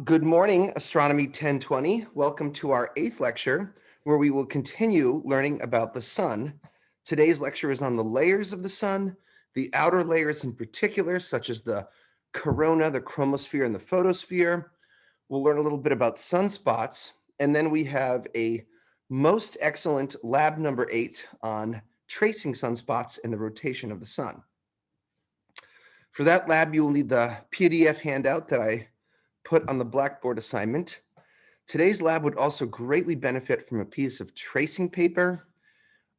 Good morning, Astronomy 1020. Welcome to our 8th lecture, where we will continue learning about the sun. Today's lecture is on the layers of the sun, the outer layers in particular, such as the corona, the chromosphere, and the photosphere. We'll learn a little bit about sunspots, and then we have a most excellent lab number 8 on tracing sunspots and the rotation of the sun. For that lab, you will need the PDF handout that I put on the Blackboard assignment. Today's lab would also greatly benefit from a piece of tracing paper.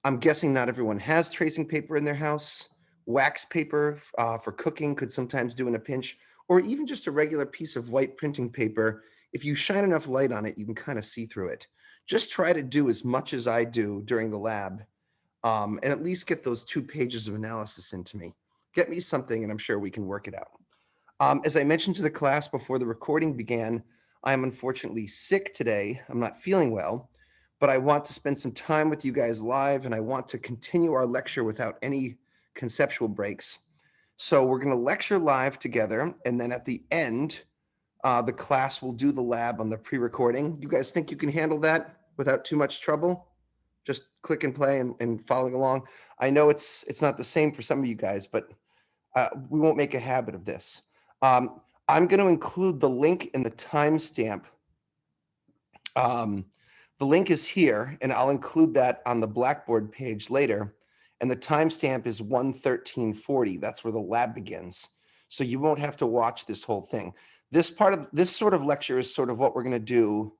I'm guessing not everyone has tracing paper in their house. Wax paper for cooking could sometimes do in a pinch, or even just a regular piece of white printing paper. If you shine enough light on it, you can kind of see through it. Just try to do as much as I do during the lab, and at least get those 2 pages of analysis into me. Get me something, and I'm sure we can work it out. As I mentioned to the class before the recording began, I am unfortunately sick today. I'm not feeling well, but I want to spend some time with you guys live, and I want to continue our lecture without any conceptual breaks. So we're going to lecture live together, and then at the end, the class will do the lab on the pre-recording. You guys think you can handle that without too much trouble? Just click and play and following along. I know it's not the same for some of you guys, but we won't make a habit of this. I'm going to include the link in the timestamp. The link is here, and I'll include that on the Blackboard page later. And the timestamp is 1:13:40. That's where the lab begins. So you won't have to watch this whole thing. This sort of lecture is sort of what we're going to do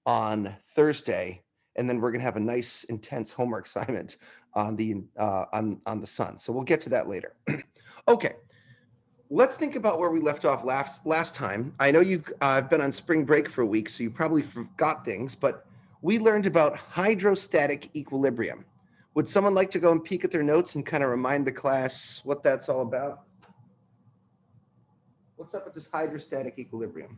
on Thursday, and then we're going to have a nice, intense homework assignment on the sun. So we'll get to that later. Okay. Let's think about where we left off last time. I know you've been on spring break for a week, so you probably forgot things, but we learned about hydrostatic equilibrium. Would someone like to go and peek at their notes and kind of remind the class what that's all about? What's up with this hydrostatic equilibrium?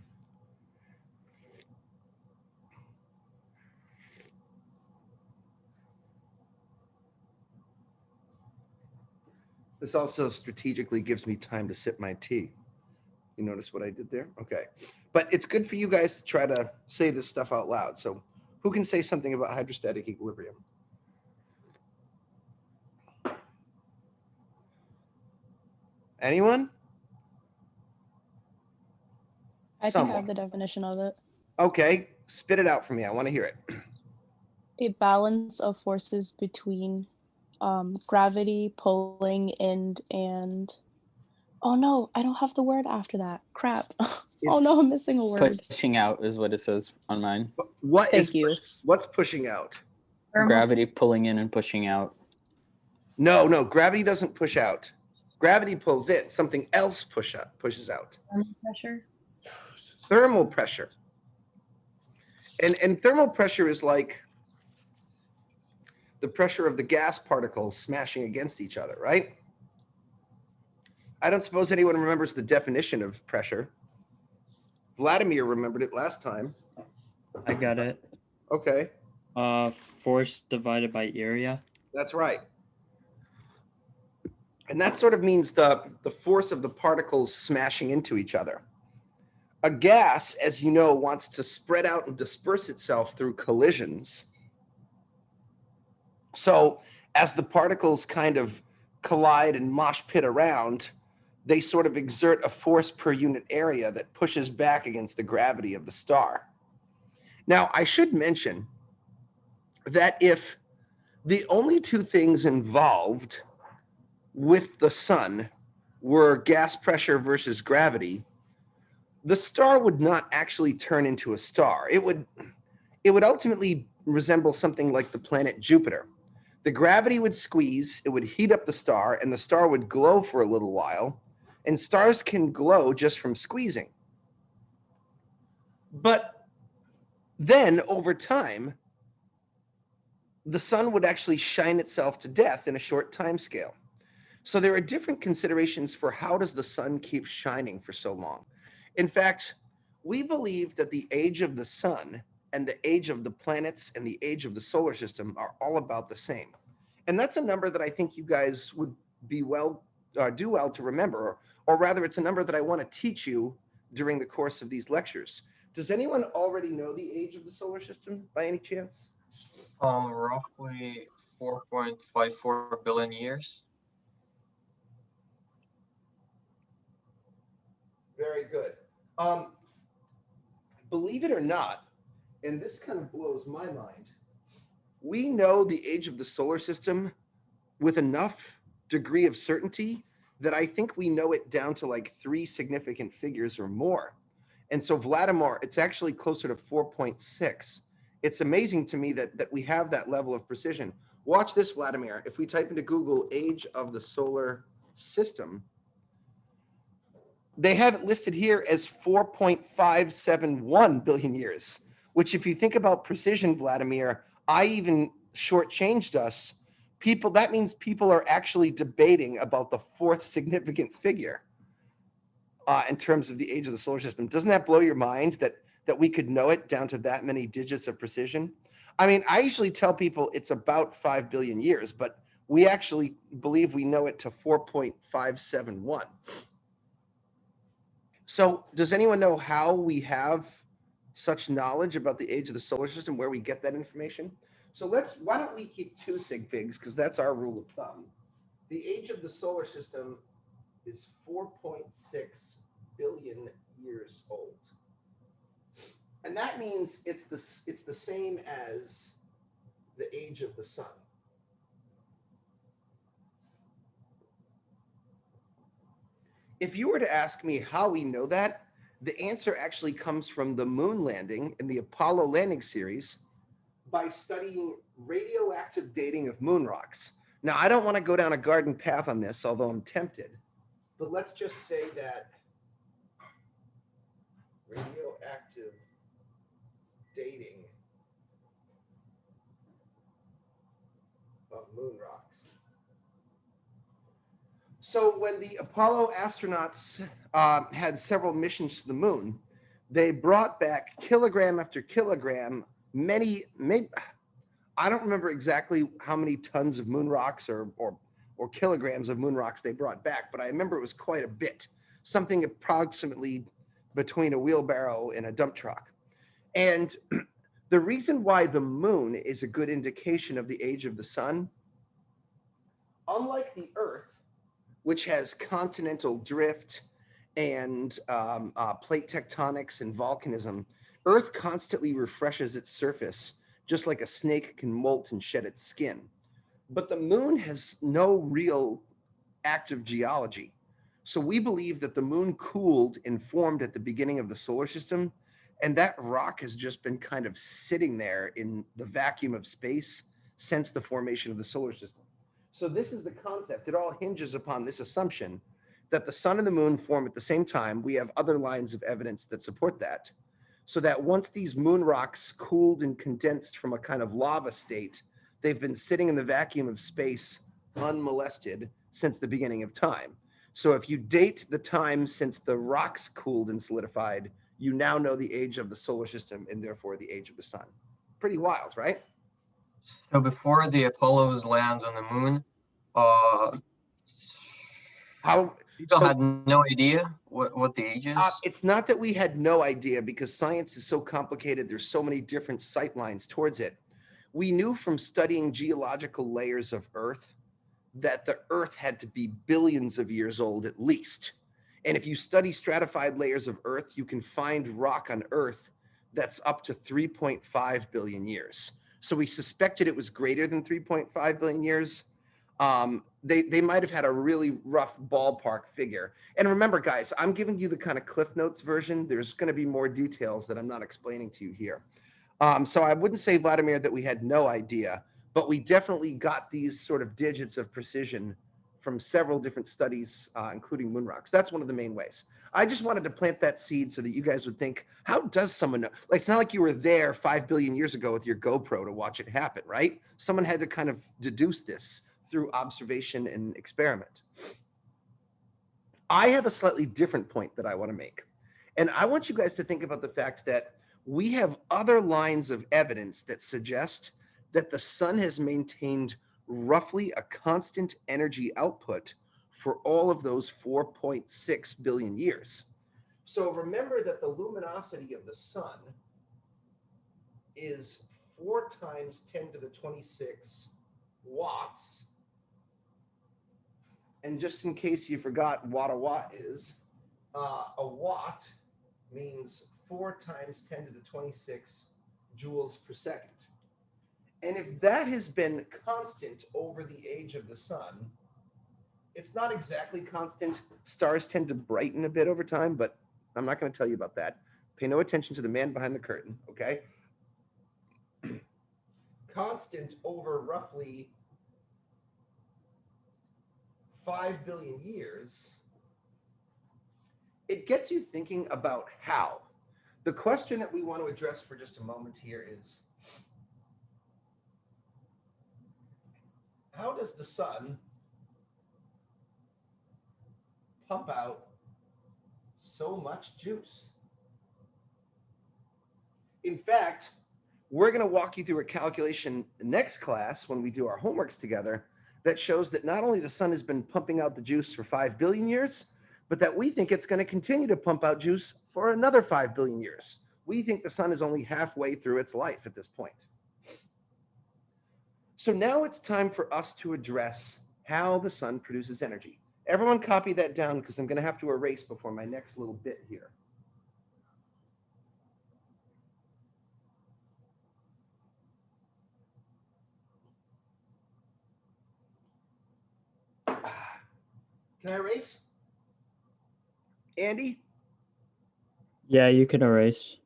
This also strategically gives me time to sip my tea. You notice what I did there? Okay. But it's good for you guys to try to say this stuff out loud. So who can say something about hydrostatic equilibrium? Anyone? I think I have the definition of it. Okay, spit it out for me. I want to hear it. A balance of forces between gravity, pulling, and oh no, I don't have the word after that. Crap. Oh no, I'm missing a word. Pushing out is what it says on mine. What's pushing out? Gravity pulling in and pushing out. No, gravity doesn't push out. Gravity pulls in. Something else pushes out. Thermal pressure. Thermal pressure. And thermal pressure is like the pressure of the gas particles smashing against each other, right? I don't suppose anyone remembers the definition of pressure. Vladimir remembered it last time. I got it. Okay. Force divided by area. That's right. And that sort of means the force of the particles smashing into each other. A gas, as you know, wants to spread out and disperse itself through collisions. So as the particles kind of collide and mosh pit around, they sort of exert a force per unit area that pushes back against the gravity of the star. Now, I should mention that if the only 2 things involved with the sun were gas pressure versus gravity, the star would not actually turn into a star. It would ultimately resemble something like the planet Jupiter. The gravity would squeeze, it would heat up the star, and the star would glow for a little while. And stars can glow just from squeezing. But then over time, the sun would actually shine itself to death in a short time scale. So there are different considerations for how does the sun keep shining for so long. In fact, we believe that the age of the sun and the age of the planets and the age of the solar system are all about the same. And that's a number that I think you guys would be do well to remember, or rather it's a number that I want to teach you during the course of these lectures. Does anyone already know the age of the solar system by any chance? Roughly 4.54 billion years. Very good. Believe it or not, and this kind of blows my mind, we know the age of the solar system with enough degree of certainty that I think we know it down to like 3 significant figures or more. And so Vladimir, it's actually closer to 4.6. It's amazing to me that we have that level of precision. Watch this, Vladimir. If we type into Google age of the solar system, they have it listed here as 4.571 billion years, which if you think about precision, Vladimir, I even shortchanged us. People, that means people are actually debating about the 4th significant figure in terms of the age of the solar system. Doesn't that blow your mind that we could know it down to that many digits of precision? I mean, I usually tell people it's about 5 billion years, but we actually believe we know it to 4.571. So does anyone know how we have such knowledge about the age of the solar system, where we get that information? So why don't we keep 2 sig figs, because that's our rule of thumb. The age of the solar system is 4.6 billion years old. And that means it's the same as the age of the sun. If you were to ask me how we know that, the answer actually comes from the moon landing in the Apollo landing series by studying radioactive dating of moon rocks. Now, I don't want to go down a garden path on this, although I'm tempted, but let's just say that radioactive dating of moon rocks. So when the Apollo astronauts had several missions to the moon, they brought back kilogram after kilogram, maybe, I don't remember exactly how many tons of moon rocks or kilograms of moon rocks they brought back, but I remember it was quite a bit, something approximately between a wheelbarrow and a dump truck. And the reason why the moon is a good indication of the age of the sun, unlike the Earth, which has continental drift and plate tectonics and volcanism, Earth constantly refreshes its surface, just like a snake can molt and shed its skin. But the moon has no real active geology. So we believe that the moon cooled and formed at the beginning of the solar system, and that rock has just been kind of sitting there in the vacuum of space since the formation of the solar system. So this is the concept. It all hinges upon this assumption that the sun and the moon form at the same time. We have other lines of evidence that support that. So that once these moon rocks cooled and condensed from a kind of lava state, they've been sitting in the vacuum of space unmolested since the beginning of time. So if you date the time since the rocks cooled and solidified, you now know the age of the solar system and therefore the age of the sun. Pretty wild, right? So before the Apollos land on the moon, people had no idea what the age is? It's not that we had no idea, because science is so complicated. There's so many different sight lines towards it. We knew from studying geological layers of Earth that the Earth had to be billions of years old at least. And if you study stratified layers of Earth, you can find rock on Earth that's up to 3.5 billion years. So we suspected it was greater than 3.5 billion years. They might have had a really rough ballpark figure. And remember, guys, I'm giving you the kind of Cliff Notes version. There's going to be more details that I'm not explaining to you here. So I wouldn't say, Vladimir, that we had no idea, but we definitely got these sort of digits of precision from several different studies, including moon rocks. That's one of the main ways. I just wanted to plant that seed so that you guys would think, how does someone know? Like, it's not like you were there 5 billion years ago with your GoPro to watch it happen, right? Someone had to kind of deduce this through observation and experiment. I have a slightly different point that I want to make. And I want you guys to think about the fact that we have other lines of evidence that suggest that the sun has maintained roughly a constant energy output for all of those 4.6 billion years. So remember that the luminosity of the sun is 4 times 10 to the 26 watts. And just in case you forgot what a watt is, a watt means 4 times 10 to the 26 joules per second. And if that has been constant over the age of the sun, it's not exactly constant. Stars tend to brighten a bit over time, but I'm not going to tell you about that. Pay no attention to the man behind the curtain, okay? Constant over roughly 5 billion years, it gets you thinking about how. The question that we want to address for just a moment here is, how does the sun pump out so much juice? In fact, we're going to walk you through a calculation next class when we do our homeworks together that shows that not only the sun has been pumping out the juice for 5 billion years, but that we think it's going to continue to pump out juice for another 5 billion years. We think the sun is only halfway through its life at this point. So now it's time for us to address how the sun produces energy. Everyone copy that down because I'm going to have to erase before my next little bit here. Can I erase? Andy? Yeah, you can erase.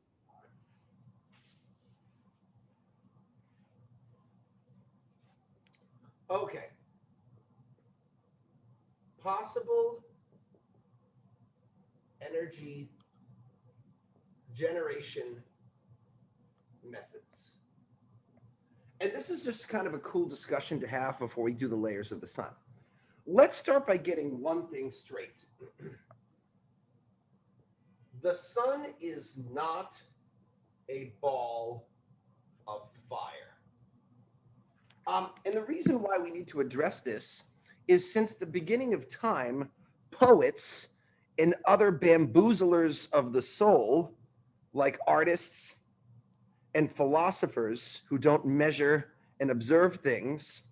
Okay. Possible energy generation methods. And this is just kind of a cool discussion to have before we do the layers of the sun. Let's start by getting one thing straight. The sun is not a ball of fire. And the reason why we need to address this is since the beginning of time, poets and other bamboozlers of the soul, like artists and philosophers who don't measure and observe things,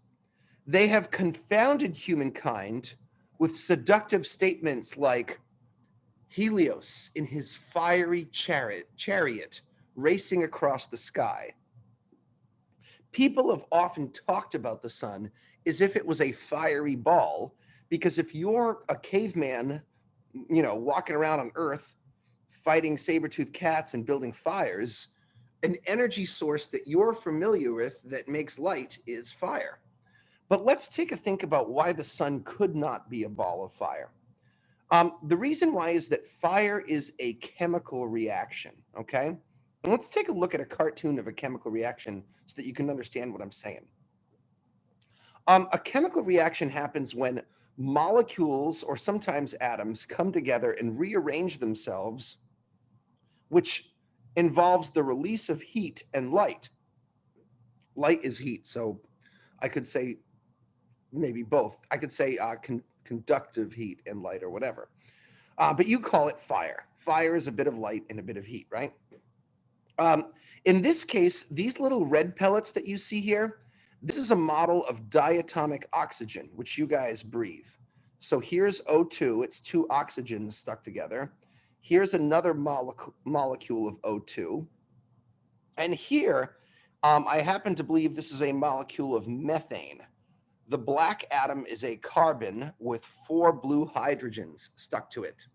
they have confounded humankind with seductive statements like Helios in his fiery chariot racing across the sky. People have often talked about the sun as if it was a fiery ball, because if you're a caveman, you know, walking around on Earth, fighting saber-toothed cats and building fires, an energy source that you're familiar with that makes light is fire. But let's take a think about why the sun could not be a ball of fire. The reason why is that fire is a chemical reaction, okay? And let's take a look at a cartoon of a chemical reaction so that you can understand what I'm saying. A chemical reaction happens when molecules or sometimes atoms come together and rearrange themselves, which involves the release of heat and light. Light is heat, so I could say maybe both. I could say conductive heat and light or whatever. But you call it fire. Fire is a bit of light and a bit of heat, right? In this case, these little red pellets that you see here, this is a model of diatomic oxygen, which you guys breathe. So here's O2, it's 2 oxygens stuck together. Here's another molecule of O2. And here, I happen to believe this is a molecule of methane. The black atom is a carbon with 4 blue hydrogens stuck to it.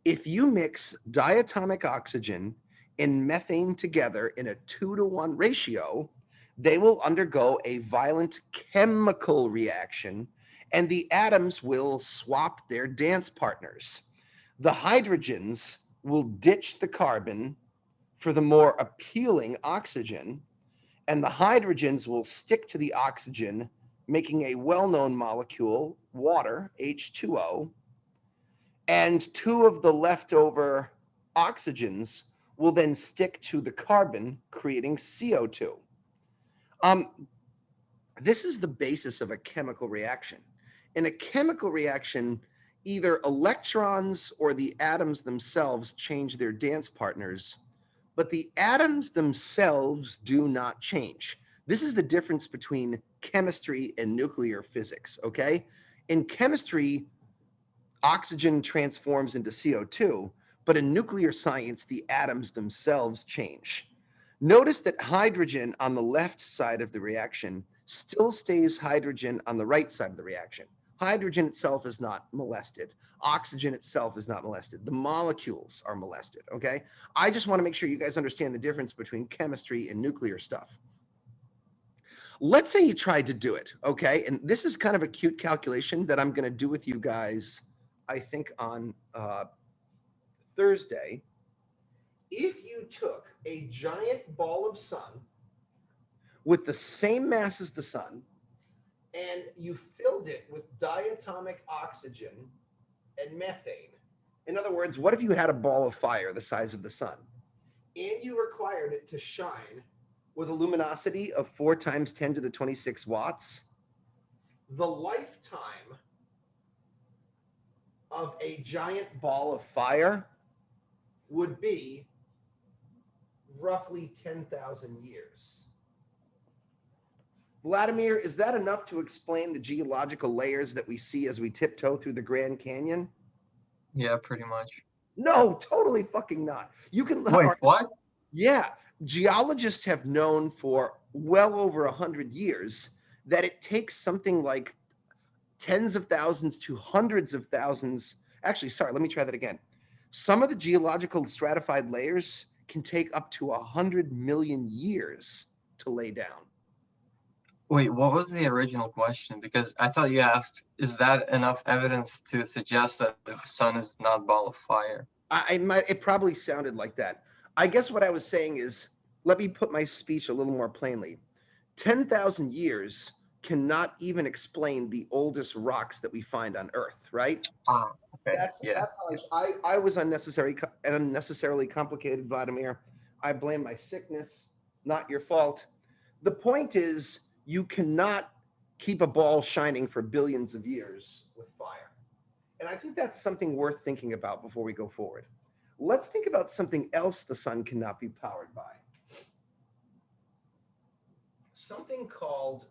If you mix diatomic oxygen and methane together in a 2-to-1 ratio, they will undergo a violent chemical reaction, and the atoms will swap their dance partners. The hydrogens will ditch the carbon for the more appealing oxygen, and the hydrogens will stick to the oxygen, making a well-known molecule, water, H2O, and 2 of the leftover oxygens will then stick to the carbon, creating CO2. This is the basis of a chemical reaction. In a chemical reaction, either electrons or the atoms themselves change their dance partners, but the atoms themselves do not change. This is the difference between chemistry and nuclear physics, okay? In chemistry, oxygen transforms into CO2, but in nuclear science, the atoms themselves change. Notice that hydrogen on the left side of the reaction still stays hydrogen on the right side of the reaction. Hydrogen itself is not molested. Oxygen itself is not molested. The molecules are molested, okay? I just want to make sure you guys understand the difference between chemistry and nuclear stuff. Let's say you tried to do it, okay? And this is kind of a cute calculation that I'm going to do with you guys, I think on Thursday. If you took a giant ball of sun with the same mass as the sun, and you filled it with diatomic oxygen and methane. In other words, what if you had a ball of fire the size of the sun, and you required it to shine with a luminosity of 4 times 10 to the 26 watts? The lifetime of a giant ball of fire would be roughly 10,000 years. Vladimir, is that enough to explain the geological layers that we see as we tiptoe through the Grand Canyon? Yeah, pretty much. No, totally fucking not. You can. Wait, what? Yeah, geologists have known for well over 100 years that it takes something like tens of thousands to hundreds of thousands. Actually, sorry, let me try that again. Some of the geological stratified layers can take up to 100 million years to lay down. Wait, what was the original question? Because I thought you asked, is that enough evidence to suggest that the sun is not a ball of fire? It probably sounded like that. I guess what I was saying is, let me put my speech a little more plainly. 10,000 years cannot even explain the oldest rocks that we find on Earth, right? Ah, okay. That's how I was unnecessarily complicated, Vladimir. I blame my sickness, not your fault. The point is, you cannot keep a ball shining for billions of years with fire. And I think that's something worth thinking about before we go forward. Let's think about something else the sun cannot be powered by. Something called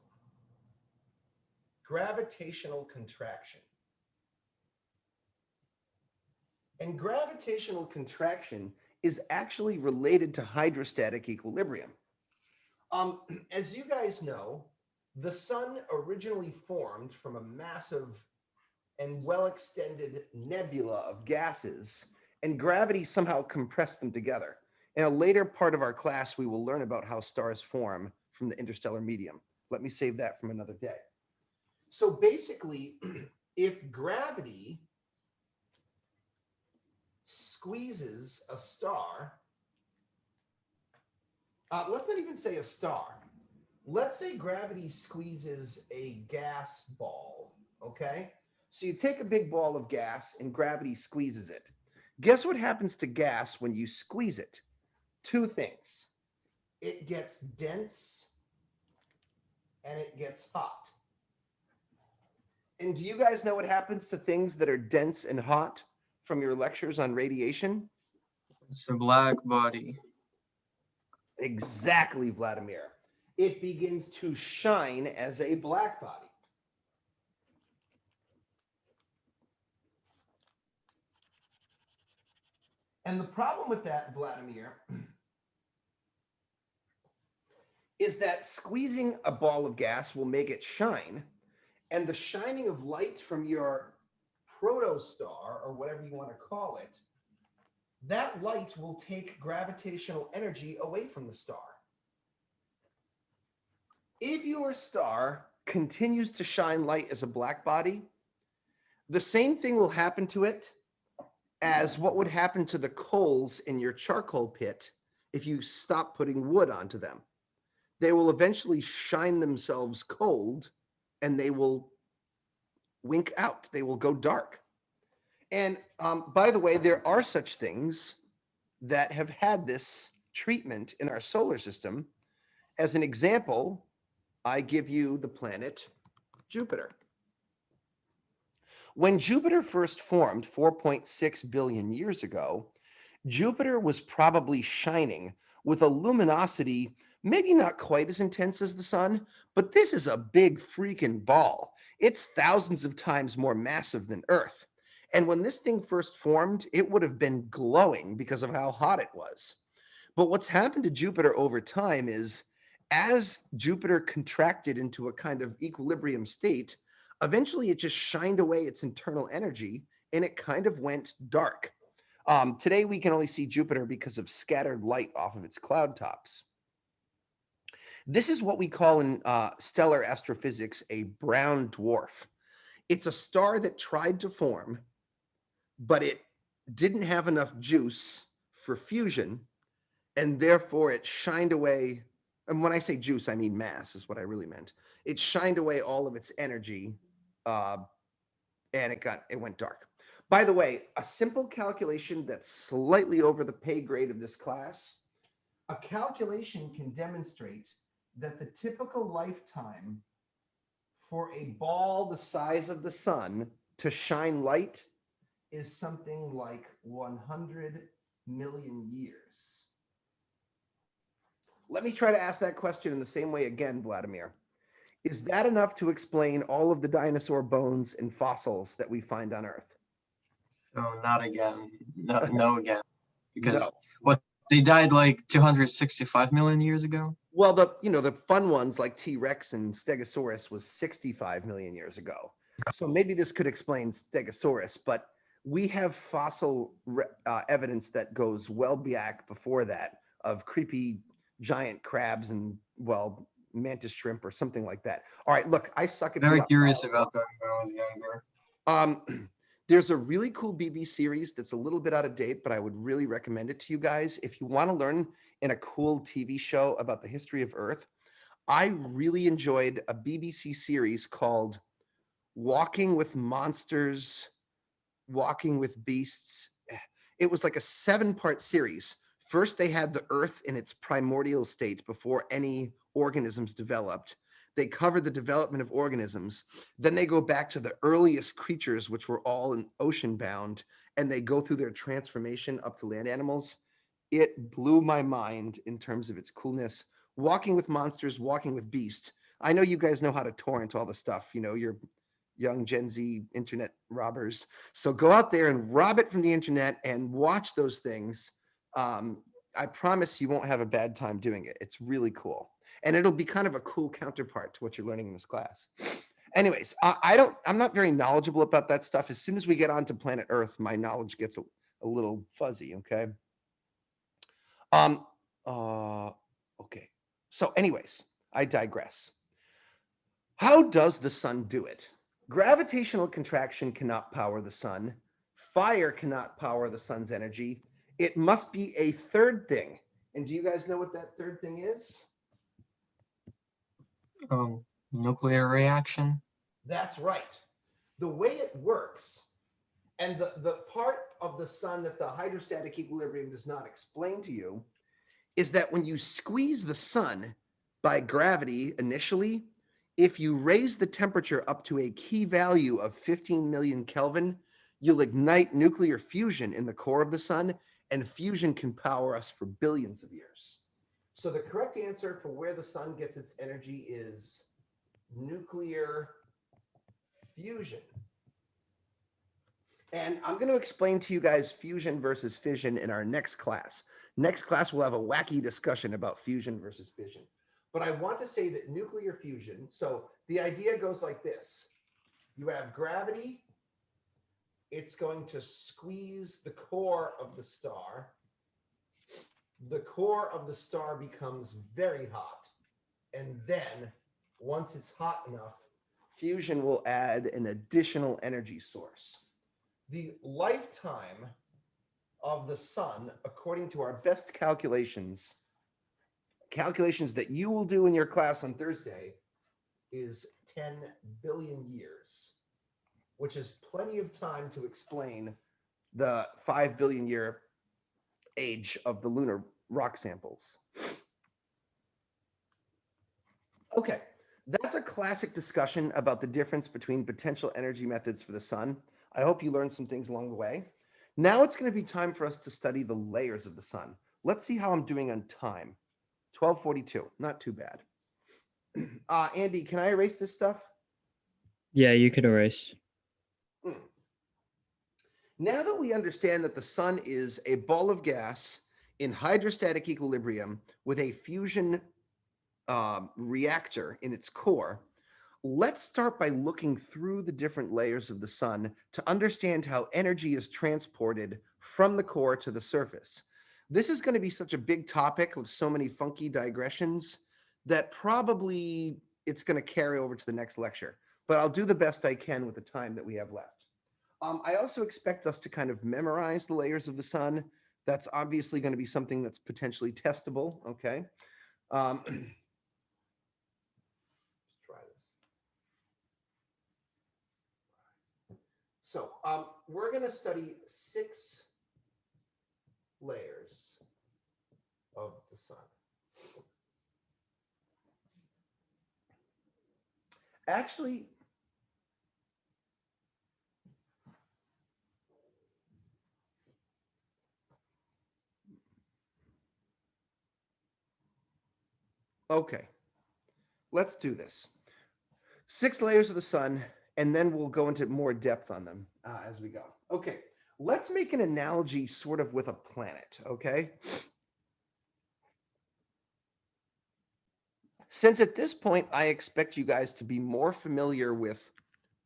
gravitational contraction. And gravitational contraction is actually related to hydrostatic equilibrium. As you guys know, the sun originally formed from a massive and well-extended nebula of gases, and gravity somehow compressed them together. In a later part of our class, we will learn about how stars form from the interstellar medium. Let me save that from another day. So basically, if gravity squeezes a star, let's not even say a star. Let's say gravity squeezes a gas ball, okay? So you take a big ball of gas and gravity squeezes it. Guess what happens to gas when you squeeze it? 2 things. It gets dense and it gets hot. And do you guys know what happens to things that are dense and hot from your lectures on radiation? It's a black body. Exactly, Vladimir. It begins to shine as a black body. And the problem with that, Vladimir, is that squeezing a ball of gas will make it shine, and the shining of light from your protostar, or whatever you want to call it, that light will take gravitational energy away from the star. If your star continues to shine light as a black body, the same thing will happen to it as what would happen to the coals in your charcoal pit if you stop putting wood onto them. They will eventually shine themselves cold and they will wink out. They will go dark. And by the way, there are such things that have had this treatment in our solar system. As an example, I give you the planet Jupiter. When Jupiter first formed 4.6 billion years ago, Jupiter was probably shining with a luminosity maybe not quite as intense as the sun, but this is a big freaking ball. It's thousands of times more massive than Earth. And when this thing first formed, it would have been glowing because of how hot it was. But what's happened to Jupiter over time is as Jupiter contracted into a kind of equilibrium state, eventually it just shined away its internal energy and it kind of went dark. Today we can only see Jupiter because of scattered light off of its cloud tops. This is what we call in stellar astrophysics a brown dwarf. It's a star that tried to form, but it didn't have enough juice for fusion, and therefore it shined away. And when I say juice, I mean mass is what I really meant. It shined away all of its energy, and it went dark. By the way, a simple calculation that's slightly over the pay grade of this class, a calculation can demonstrate that the typical lifetime for a ball the size of the sun to shine light is something like 100 million years. Let me try to ask that question in the same way again, Vladimir. Is that enough to explain all of the dinosaur bones and fossils that we find on Earth? No, not again. No again. Because No. what, they died like 265 million years ago? Well, the fun ones like T-Rex and Stegosaurus was 65 million years ago. So maybe this could explain Stegosaurus, but we have fossil evidence that goes well back before that of creepy giant crabs and, well, mantis shrimp or something like that. All right, look, I suck at Very curious about that when I was younger. There's a really cool BBC series that's a little bit out of date, but I would really recommend it to you guys. If you want to learn in a cool TV show about the history of Earth, I really enjoyed a BBC series called Walking with Monsters, Walking with Beasts. It was like a 7-part series. First, they had the Earth in its primordial state before any organisms developed. They cover the development of organisms. Then they go back to the earliest creatures, which were all in ocean bound, and they go through their transformation up to land animals. It blew my mind in terms of its coolness. Walking with Monsters, Walking with Beast. I know you guys know how to torrent all the stuff. You know, you're young Gen Z internet robbers. So go out there and rob it from the internet and watch those things. I promise you won't have a bad time doing it. It's really cool. And it'll be kind of a cool counterpart to what you're learning in this class. Anyways, I'm not very knowledgeable about that stuff. As soon as we get onto planet Earth, my knowledge gets a little fuzzy, okay? Okay. So anyways, I digress. How does the sun do it? Gravitational contraction cannot power the sun. Fire cannot power the sun's energy. It must be a third thing. And do you guys know what that third thing is? Nuclear reaction. That's right. The way it works, and the part of the sun that the hydrostatic equilibrium does not explain to you, is that when you squeeze the sun by gravity initially, if you raise the temperature up to a key value of 15 million Kelvin, you'll ignite nuclear fusion in the core of the sun, and fusion can power us for billions of years. So the correct answer for where the sun gets its energy is nuclear fusion. And I'm going to explain to you guys fusion versus fission in our next class. Next class, we'll have a wacky discussion about fusion versus fission. But I want to say that nuclear fusion, so the idea goes like this. You have gravity. It's going to squeeze the core of the star. The core of the star becomes very hot. And then, once it's hot enough, fusion will add an additional energy source. The lifetime of the sun, according to our best calculations that you will do in your class on Thursday, is 10 billion years, which is plenty of time to explain the 5 billion year age of the lunar rock samples. Okay, That's a classic discussion about the difference between potential energy methods for the sun. I hope you learned some things along the way. Now it's going to be time for us to study the layers of the sun. Let's see how I'm doing on time. 12:42, not too bad. Andy, can I erase this stuff? Yeah, you could erase. Now that we understand that the sun is a ball of gas in hydrostatic equilibrium with a fusion reactor in its core, let's start by looking through the different layers of the sun to understand how energy is transported from the core to the surface. This is going to be such a big topic with so many funky digressions that probably it's going to carry over to the next lecture, but I'll do the best I can with the time that we have left. I also expect us to kind of memorize the layers of the sun. That's obviously going to be something that's potentially testable, okay? Let's try this. So we're going to study 6 layers of the sun. Actually, okay, let's do this. 6 layers of the sun, and then we'll go into more depth on them as we go. Okay, let's make an analogy sort of with a planet, okay? Since at this point, I expect you guys to be more familiar with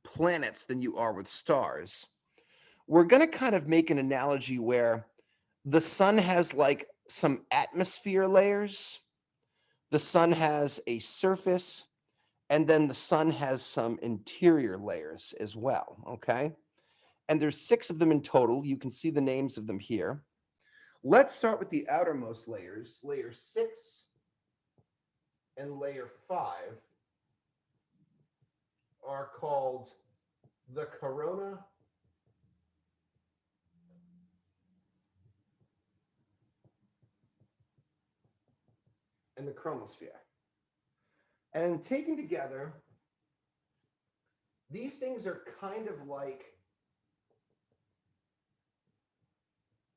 planets than you are with stars, we're going to kind of make an analogy where the sun has like some atmosphere layers, the sun has a surface, and then the sun has some interior layers as well, okay? And there's 6 of them in total. You can see the names of them here. Let's start with the outermost layers. Layer 6 and layer 5 are called the corona and the chromosphere. And taken together, these things are kind of like,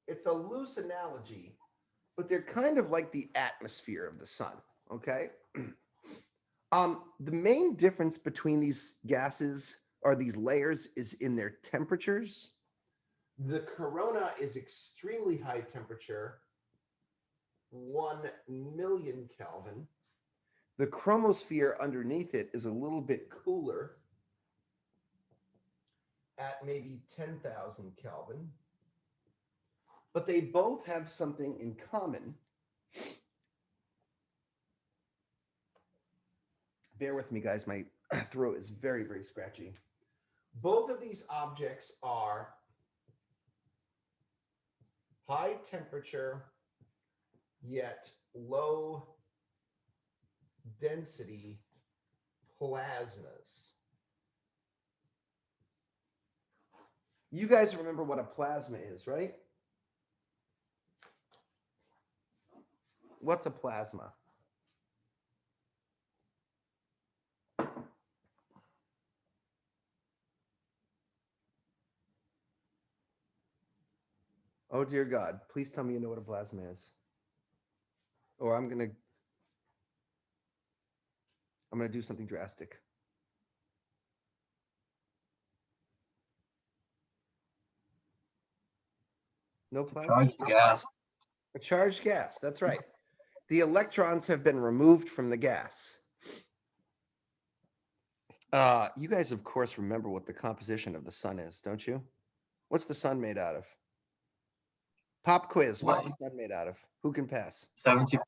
it's a loose analogy, but they're kind of like the atmosphere of the sun, okay? The main difference between these gases or these layers is in their temperatures. The corona is extremely high temperature, 1,000,000 Kelvin. The chromosphere underneath it is a little bit cooler at maybe 10,000 Kelvin. But they both have something in common. Bear with me, guys. My throat is very, very scratchy. Both of these objects are high temperature, yet low density plasmas. You guys remember what a plasma is, right? What's a plasma? Oh, dear God, please tell me you know what a plasma is. Or I'm gonna do something drastic. No plasma? Charged gas. A charged gas, that's right. The electrons have been removed from the gas. You guys, of course, remember what the composition of the sun is, don't you? What's the sun made out of? Pop quiz. What's the sun made out of? Who can pass? 70%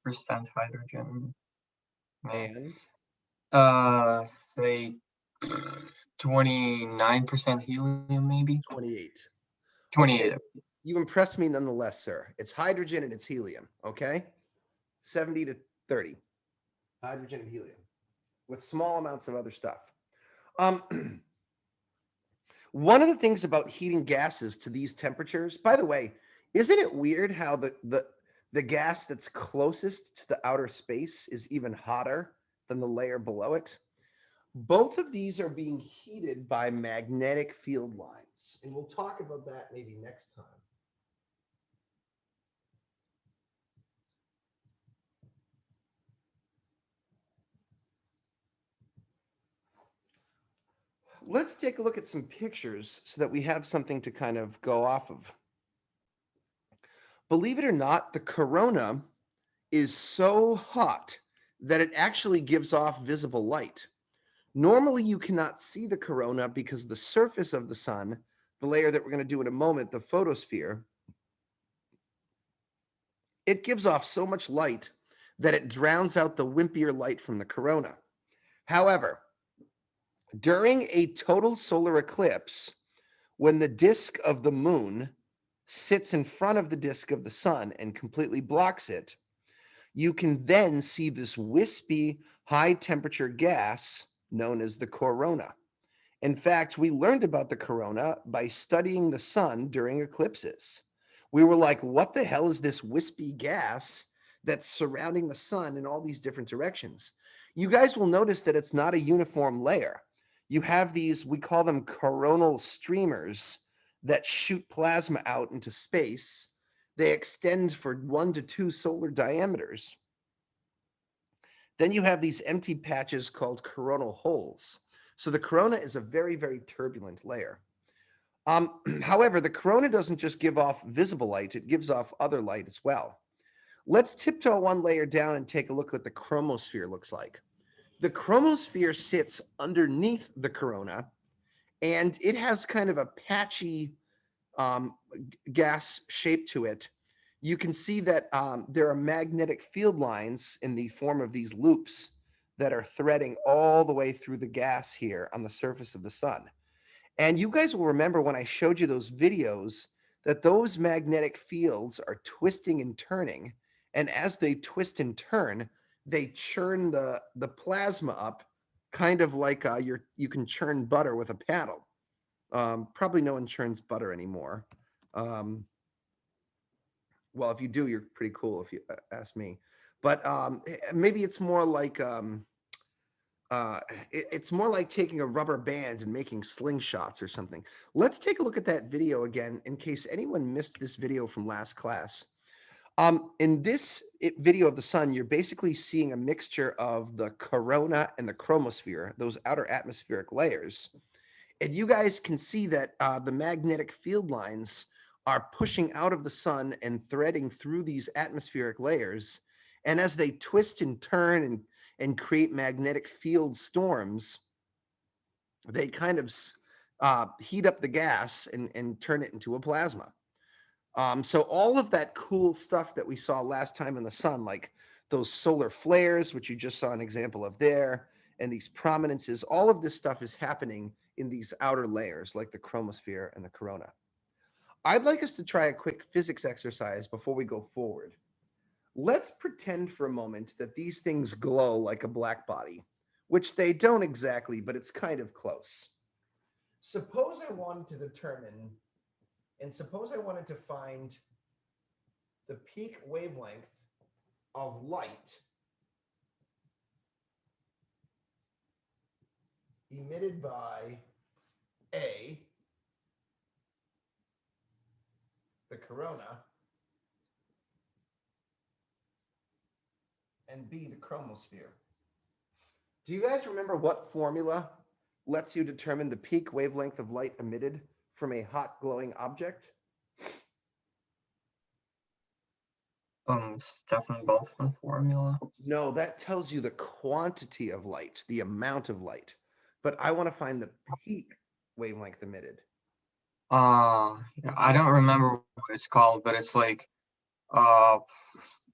hydrogen. And Say 29% helium, maybe. 28. 28. Okay. You impressed me nonetheless, sir. It's hydrogen and it's helium, okay? 70 to 30. Hydrogen and helium with small amounts of other stuff. One of the things about heating gases to these temperatures, by the way, isn't it weird how the gas that's closest to the outer space is even hotter than the layer below it? Both of these are being heated by magnetic field lines, and we'll talk about that maybe next time. Let's take a look at some pictures so that we have something to kind of go off of. Believe it or not, the corona is so hot that it actually gives off visible light. Normally, you cannot see the corona because the surface of the sun, the layer that we're going to do in a moment, the photosphere, it gives off so much light that it drowns out the wimpier light from the corona. However, during a total solar eclipse, when the disk of the moon sits in front of the disk of the sun and completely blocks it, you can then see this wispy high temperature gas known as the corona. In fact, we learned about the corona by studying the sun during eclipses. We were like, what the hell is this wispy gas that's surrounding the sun in all these different directions? You guys will notice that it's not a uniform layer. You have these, we call them coronal streamers that shoot plasma out into space. They extend for 1 to 2 solar diameters. Then you have these empty patches called coronal holes. So the corona is a very, very turbulent layer. However, the corona doesn't just give off visible light, it gives off other light as well. Let's tiptoe one layer down and take a look at what the chromosphere looks like. The chromosphere sits underneath the corona, and it has kind of a patchy gas shape to it. You can see that there are magnetic field lines in the form of these loops that are threading all the way through the gas here on the surface of the sun. And you guys will remember when I showed you those videos that those magnetic fields are twisting and turning. And as they twist and turn, they churn the plasma up, kind of like you can churn butter with a paddle. Probably no one churns butter anymore. Well, if you do, you're pretty cool if you ask me. But maybe it's more like it's more like taking a rubber band and making slingshots or something. Let's take a look at that video again in case anyone missed this video from last class. In this video of the sun, you're basically seeing a mixture of the corona and the chromosphere, those outer atmospheric layers. And you guys can see that the magnetic field lines are pushing out of the sun and threading through these atmospheric layers. And as they twist and turn and create magnetic field storms, they kind of heat up the gas and turn it into a plasma. So all of that cool stuff that we saw last time in the sun, like those solar flares, which you just saw an example of there, and these prominences, all of this stuff is happening in these outer layers like the chromosphere and the corona. I'd like us to try a quick physics exercise before we go forward. Let's pretend for a moment that these things glow like a black body, which they don't exactly, but it's kind of close. Suppose I wanted to determine, and suppose I wanted to find the peak wavelength of light emitted by A, the corona, and B, the chromosphere. Do you guys remember what formula lets you determine the peak wavelength of light emitted from a hot glowing object? Stefan Boltzmann formula. No, that tells you the quantity of light, the amount of light. But I want to find the peak wavelength emitted. I don't remember what it's called, but it's like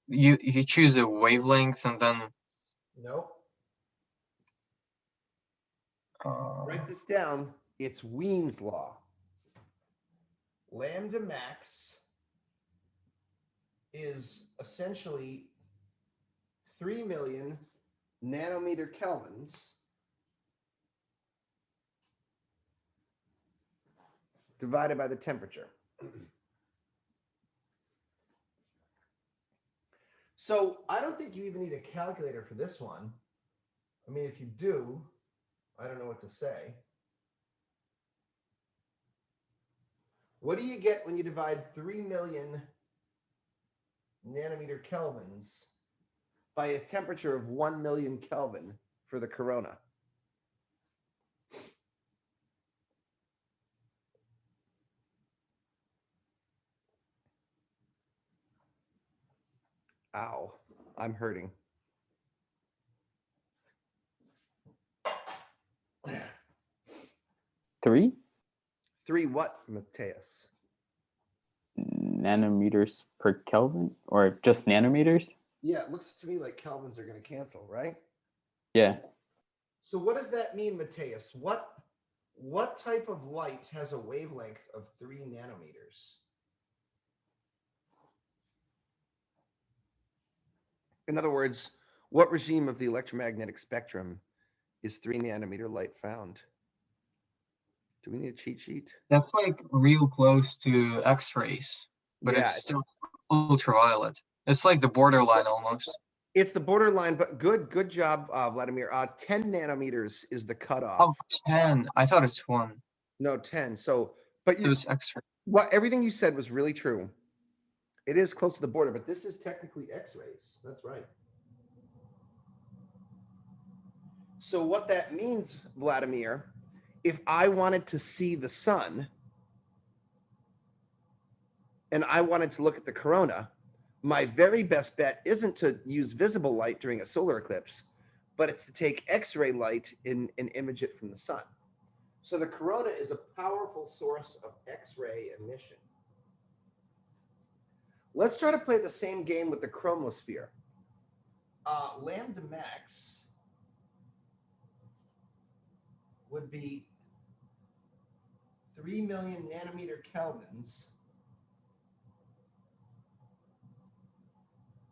you choose a wavelength and then Nope. Write this down. It's Wien's law. Lambda max is essentially 3 million nanometer kelvins divided by the temperature. So I don't think you even need a calculator for this one. I mean, if you do, I don't know what to say. What do you get when you divide 3 million nanometer kelvins by a temperature of 1 million Kelvin for the corona? Ow, I'm hurting. Three 3 what, Mateus? nanometers per Kelvin, or just nanometers? Yeah, it looks to me like kelvins are going to cancel, right? Yeah. So what does that mean, Mateus? What type of light has a wavelength of 3 nanometers? In other words, what regime of the electromagnetic spectrum is 3 nanometer light found? Do we need a cheat sheet? That's like real close to X-rays, but Yeah, it's still ultraviolet. It's like the borderline almost. it's the borderline, but good job, Vladimir. 10 nanometers is the cutoff. Oh, 10. I thought it's 1. No, 10. So, but It was X-ray. everything you said was really true. It is close to the border, but this is technically X-rays. That's right. So what that means, Vladimir, if I wanted to see the sun and I wanted to look at the corona, my very best bet isn't to use visible light during a solar eclipse, but it's to take X-ray light and image it from the sun. So the corona is a powerful source of X-ray emission. Let's try to play the same game with the chromosphere. Lambda max would be 3 million nanometer kelvins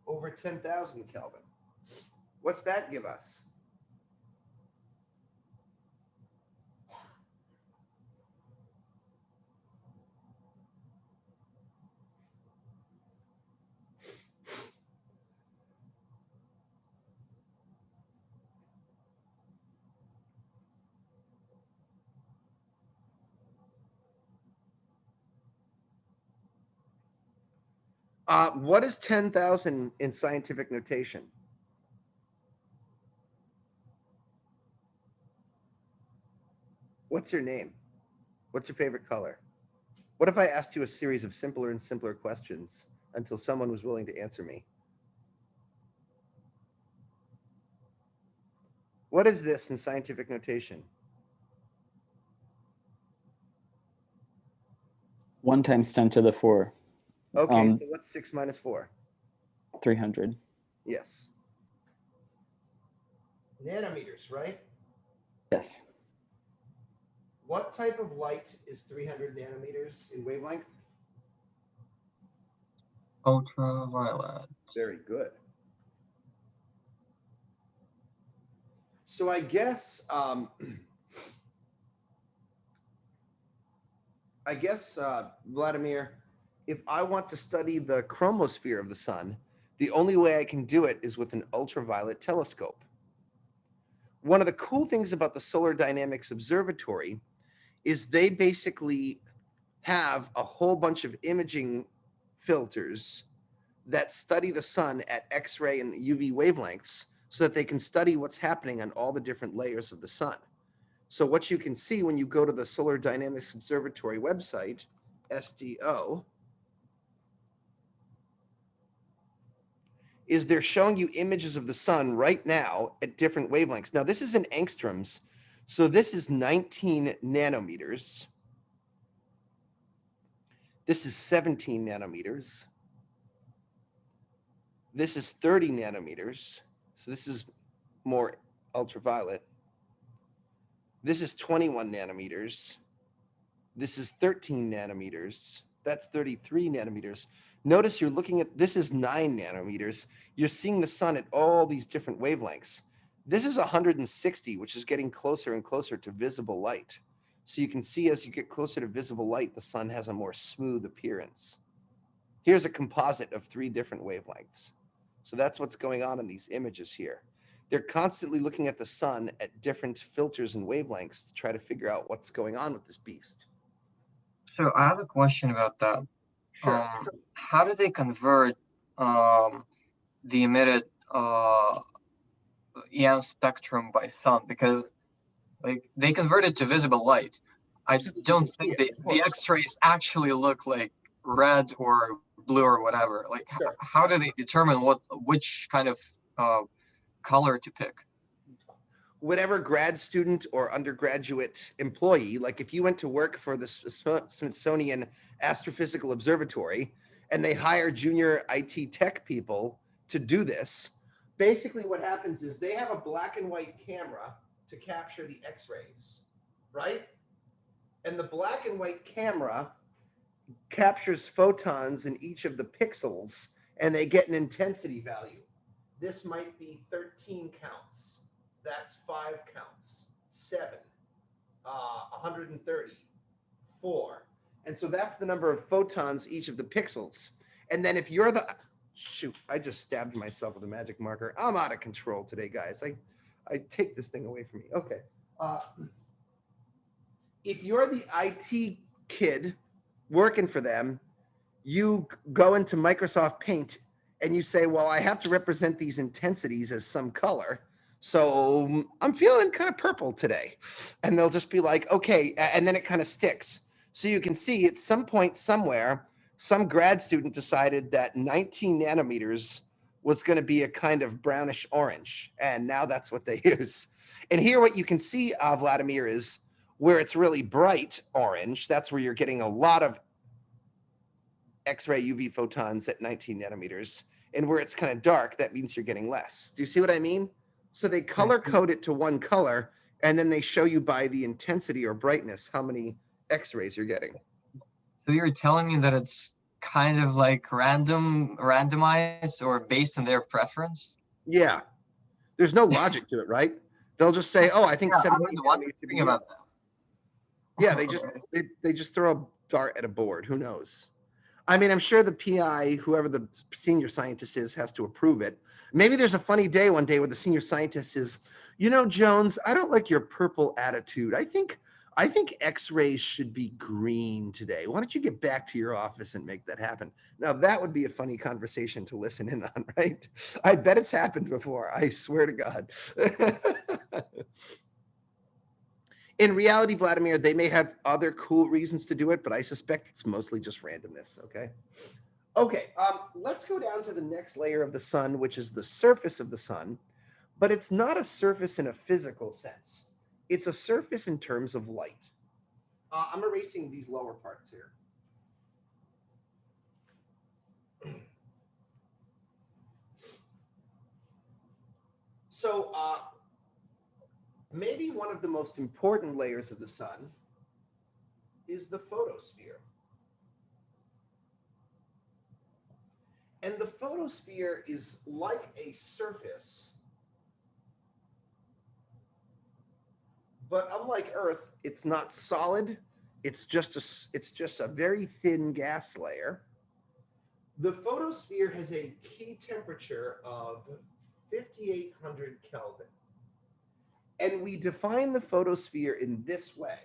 over 10,000 Kelvin. What's that give us? What is 10,000 in scientific notation? What's your name? What's your favorite color? What if I asked you a series of simpler and simpler questions until someone was willing to answer me? What is this in scientific notation? 1 times 10 to the 4. Okay, so what's 6 minus 4? 300. Yes. Nanometers, right? Yes. What type of light is 300 nanometers in wavelength? Ultraviolet. Very good. So I guess Vladimir, if I want to study the chromosphere of the sun, the only way I can do it is with an ultraviolet telescope. One of the cool things about the Solar Dynamics Observatory is they basically have a whole bunch of imaging filters that study the sun at X-ray and UV wavelengths so that they can study what's happening on all the different layers of the sun. So what you can see when you go to the Solar Dynamics Observatory website, SDO, is they're showing you images of the sun right now at different wavelengths. Now, this is in angstroms, so this is 19 nanometers. This is 17 nanometers. This is 30 nanometers, so this is more ultraviolet. This is 21 nanometers. This is 13 nanometers. That's 33 nanometers. Notice you're looking at, this is 9 nanometers. You're seeing the sun at all these different wavelengths. This is 160, which is getting closer and closer to visible light. So you can see as you get closer to visible light, the sun has a more smooth appearance. Here's a composite of 3 different wavelengths. So that's what's going on in these images here. They're constantly looking at the sun at different filters and wavelengths to try to figure out what's going on with this beast. So I have a question about that. How do they convert the emitted EM spectrum by sun? Because like they convert it to visible light. I So that you don't can see think it, of the course. X-rays actually look like red or blue or whatever. Like Sure. how do they determine which kind of color to pick? Whatever grad student or undergraduate employee, like if you went to work for the Smithsonian Astrophysical Observatory and they hire junior IT tech people to do this, basically what happens is they have a black and white camera to capture the X-rays, right? And the black and white camera captures photons in each of the pixels and they get an intensity value. This might be 13 counts. That's 5 counts, 7, 130, 4. And so that's the number of photons each of the pixels. And then if you're the, shoot, I just stabbed myself with a magic marker. I'm out of control today, guys. I take this thing away from me. Okay. If you're the IT kid working for them, you go into Microsoft Paint and you say, well, I have to represent these intensities as some color. So I'm feeling kind of purple today. And they'll just be like, okay. And then it kind of sticks. So you can see at some point somewhere, some grad student decided that 19 nanometers was going to be a kind of brownish orange. And now that's what they use. And here what you can see, Vladimir, is where it's really bright orange. That's where you're getting a lot of X-ray UV photons at 19 nanometers. And where it's kind of dark, that means you're getting less. Do you see what I mean? So they color code it to one color, and then they show you by the intensity or brightness how many X-rays you're getting. So you're telling me that it's kind of like randomized or based on their preference? Yeah. There's no logic to it, right? They'll just say, oh, I think Yeah, I 17 was nanometers wondering should be about yellow. that. Yeah, they just throw a dart at a board. Who knows? I mean, I'm sure the PI, whoever the senior scientist is, has to approve it. Maybe there's a funny day one day where the senior scientist is, you know, Jones, I don't like your purple attitude. I think X-rays should be green today. Why don't you get back to your office and make that happen? Now, that would be a funny conversation to listen in on, right? I bet it's happened before. I swear to God. In reality, Vladimir, they may have other cool reasons to do it, but I suspect it's mostly just randomness, okay? Okay, let's go down to the next layer of the sun, which is the surface of the sun, but it's not a surface in a physical sense. It's a surface in terms of light. I'm erasing these lower parts here. So maybe one of the most important layers of the sun is the photosphere. And the photosphere is like a surface, but unlike Earth, it's not solid. It's just a very thin gas layer. The photosphere has a key temperature of 5,800 Kelvin. And we define the photosphere in this way.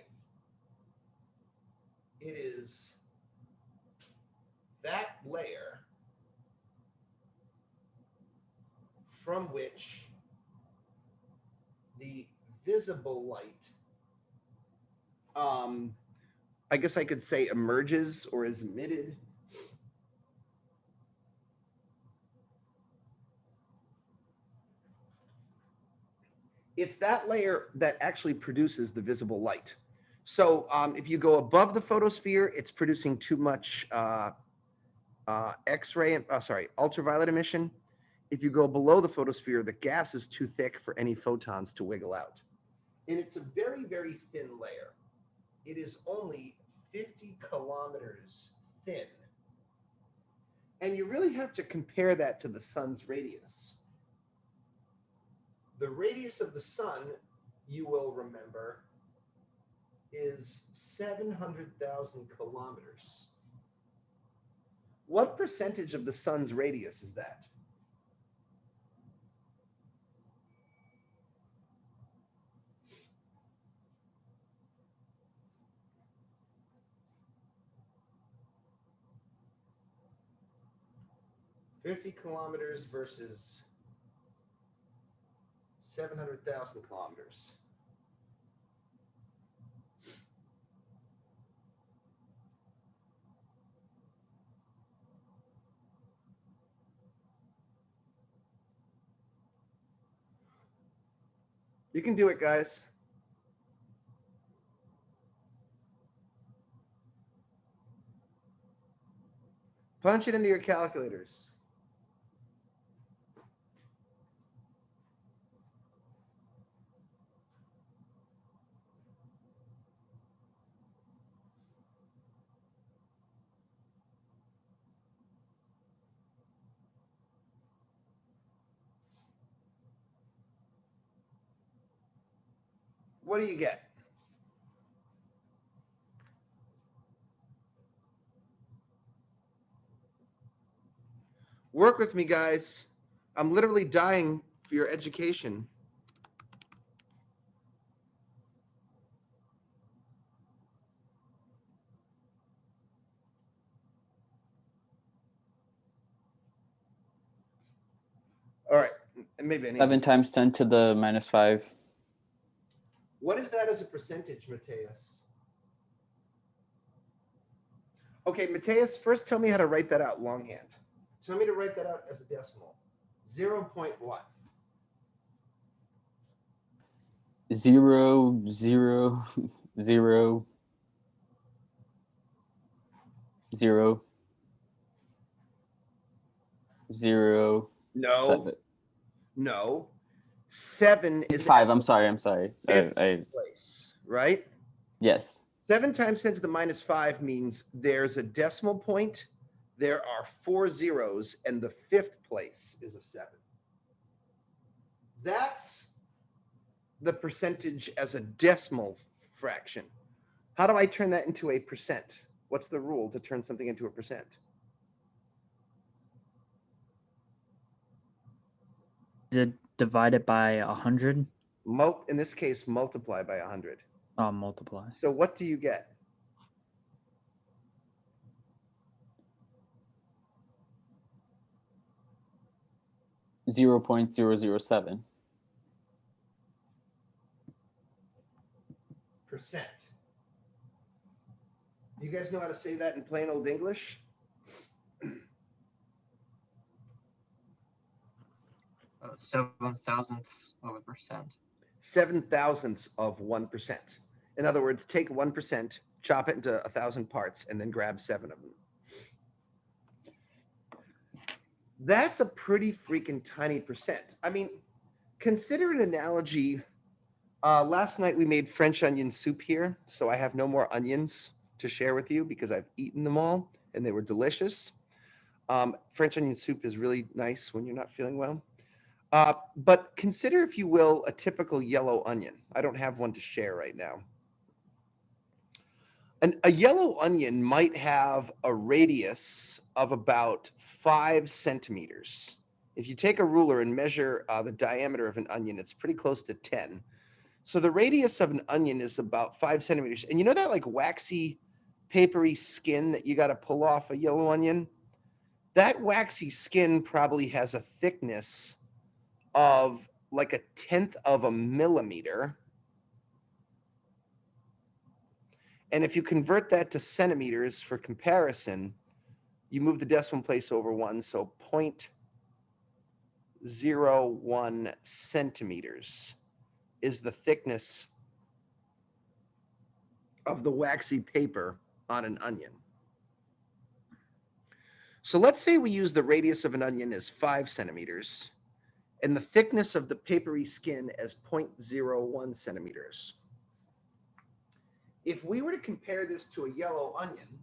It is that layer from which the visible light, I guess I could say emerges or is emitted. It's that layer that actually produces the visible light. So if you go above the photosphere, it's producing too much X-ray, ultraviolet emission. If you go below the photosphere, the gas is too thick for any photons to wiggle out. And it's a very, very thin layer. It is only 50 kilometers thin. And you really have to compare that to the sun's radius. The radius of the sun, you will remember, is 700,000 kilometers. What percentage of the sun's radius is that? 50 kilometers versus 700,000 kilometers. You can do it, guys. Punch it into your calculators. What do you get? Work with me, guys. I'm literally dying for your education. All right, and maybe I need 7 times 10 to the minus 5. What is that as a percentage, Mateus? Okay, Mateus, first tell me how to write that out longhand. Tell me to write that out as a decimal. 0. What? 0, 0, 0, 0, 0, No. 7. No. 7 is 5. I'm sorry. fifth place, right? Yes. 7 times 10 to the minus 5 means there's a decimal point, there are 4 zeros, and the 5th place is a 7. That's the percentage as a decimal fraction. How do I turn that into a percent? What's the rule to turn something into a percent? Is it divided by 100? In this case, multiply by 100. Multiply. So what do you get? .007. Percent. You guys know how to say that in plain old English? 7/1000ths of a percent. 7/1000ths of 1%. In other words, take 1%, chop it into 1,000 parts, and then grab 7 of them. That's a pretty freaking tiny percent. I mean, consider an analogy. Last night we made French onion soup here, so I have no more onions to share with you because I've eaten them all and they were delicious. French onion soup is really nice when you're not feeling well. But consider, if you will, a typical yellow onion. I don't have one to share right now. A yellow onion might have a radius of about 5 centimeters. If you take a ruler and measure the diameter of an onion, it's pretty close to 10. So the radius of an onion is about 5 centimeters. And you know that like waxy, papery skin that you got to pull off a yellow onion? That waxy skin probably has a thickness of like 1/10 of a millimeter. And if you convert that to centimeters for comparison, you move the decimal place over 1, so 0.01 centimeters is the thickness of the waxy paper on an onion. So let's say we use the radius of an onion as 5 centimeters and the thickness of the papery skin as 0.01 centimeters. If we were to compare this to a yellow onion,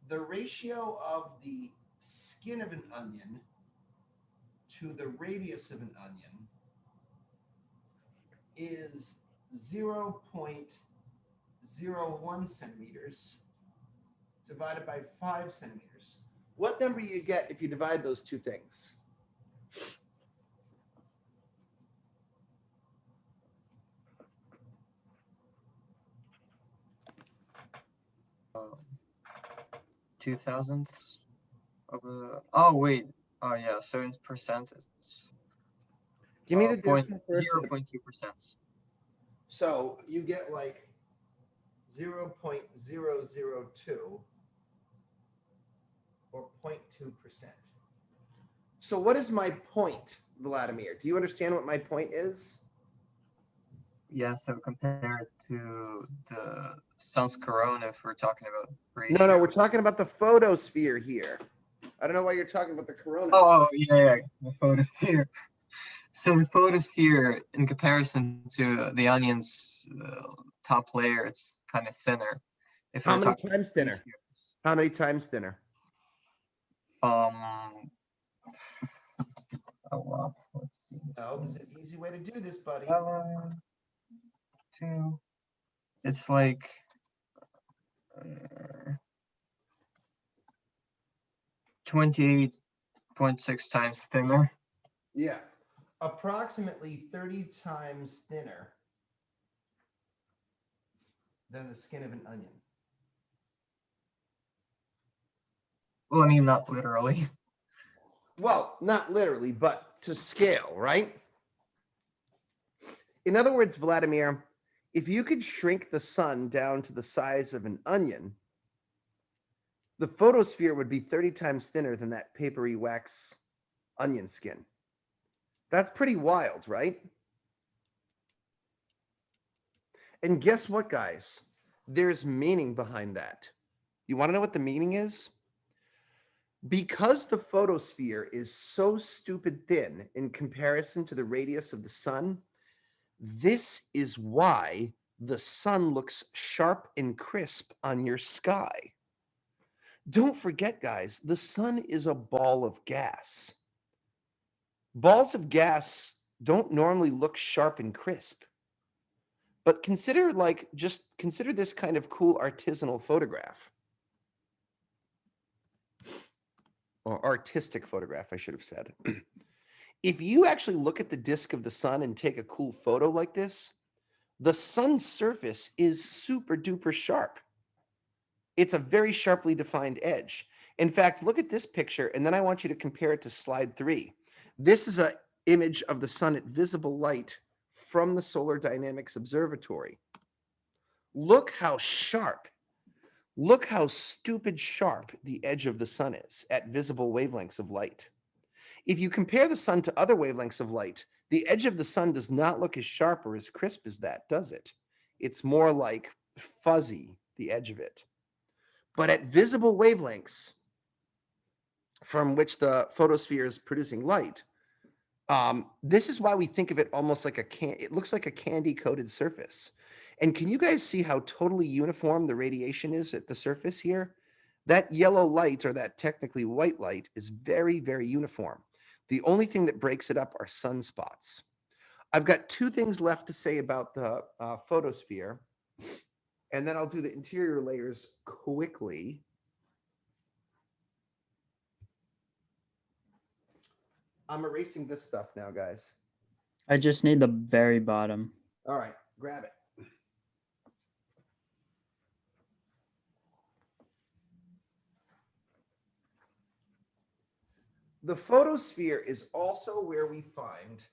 the ratio of the skin of an onion to the radius of an onion is 0.01 centimeters divided by 5 centimeters. What number do you get if you divide those two things? 2,000ths of a. Oh wait. Oh yeah. So in percent, it's Give me the decimal first. 0.2%. So you get like 0.002 or 0.2%. So what is my point, Vladimir? Do you understand what my point is? Yeah. So compare it to the sun's corona, if we're talking about ratio. No, we're talking about the photosphere here. I don't know why you're talking about the corona. Oh yeah, the photosphere. So the photosphere, in comparison to the onion's top layer, it's kind of thinner. If How we're many talking times thinner? ratios. How many times thinner? A lot. Let's see. Oh, there's an easy way to do this, buddy. 2. It's like 28.6 times thinner. Yeah, approximately 30 times thinner than the skin of an onion. Well, I mean, not literally. Well, not literally, but to scale, right? In other words, Vladimir, if you could shrink the sun down to the size of an onion, the photosphere would be 30 times thinner than that papery wax onion skin. That's pretty wild, right? And guess what, guys? There's meaning behind that. You want to know what the meaning is? Because the photosphere is so stupid thin in comparison to the radius of the sun, this is why the sun looks sharp and crisp on your sky. Don't forget, guys, the sun is a ball of gas. Balls of gas don't normally look sharp and crisp. But consider this kind of cool artisanal photograph. Or artistic photograph, I should have said. If you actually look at the disk of the sun and take a cool photo like this, the sun's surface is super duper sharp. It's a very sharply defined edge. In fact, look at this picture, and then I want you to compare it to slide 3. This is an image of the sun at visible light from the Solar Dynamics Observatory. Look how sharp, look how stupid sharp the edge of the sun is at visible wavelengths of light. If you compare the sun to other wavelengths of light, the edge of the sun does not look as sharp or as crisp as that, does it? It's more like fuzzy, the edge of it. But at visible wavelengths from which the photosphere is producing light, this is why we think of it almost like it looks like a candy-coated surface. And can you guys see how totally uniform the radiation is at the surface here? That yellow light, or that technically white light, is very, very uniform. The only thing that breaks it up are sunspots. I've got 2 things left to say about the photosphere, and then I'll do the interior layers quickly. I'm erasing this stuff now, guys. I just need the very bottom. All right, grab it. The photosphere is also where we find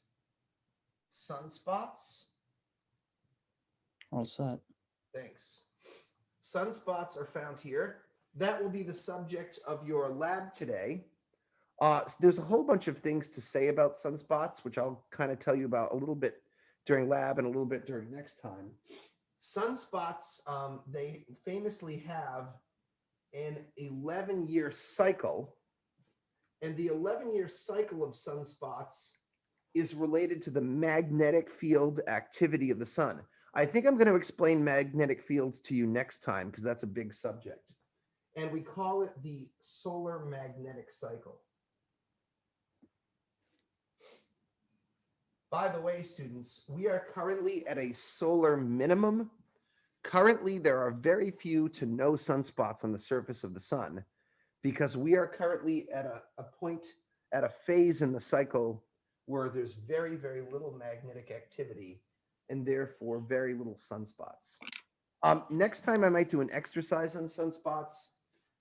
sunspots. All set. Thanks. Sunspots are found here. That will be the subject of your lab today. There's a whole bunch of things to say about sunspots, which I'll kind of tell you about a little bit during lab and a little bit during next time. Sunspots, they famously have an 11-year cycle. And the 11-year cycle of sunspots is related to the magnetic field activity of the sun. I think I'm going to explain magnetic fields to you next time because that's a big subject. And we call it the solar magnetic cycle. By the way, students, we are currently at a solar minimum. Currently, there are very few to no sunspots on the surface of the sun, because we are currently at a point, at a phase in the cycle where there's very, very little magnetic activity and therefore very little sunspots. Next time I might do an exercise on sunspots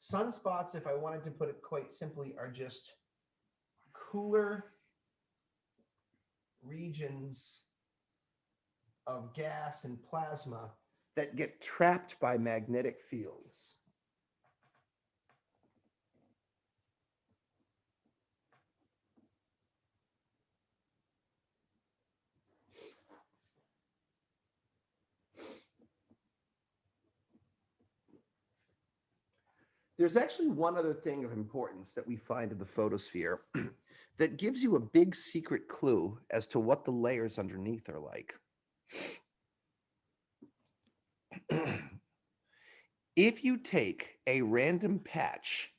Sunspots, if I wanted to put it quite simply, are just cooler regions of gas and plasma that get trapped by magnetic fields. There's actually one other thing of importance that we find in the photosphere that gives you a big secret clue as to what the layers underneath are like. If you take a random patch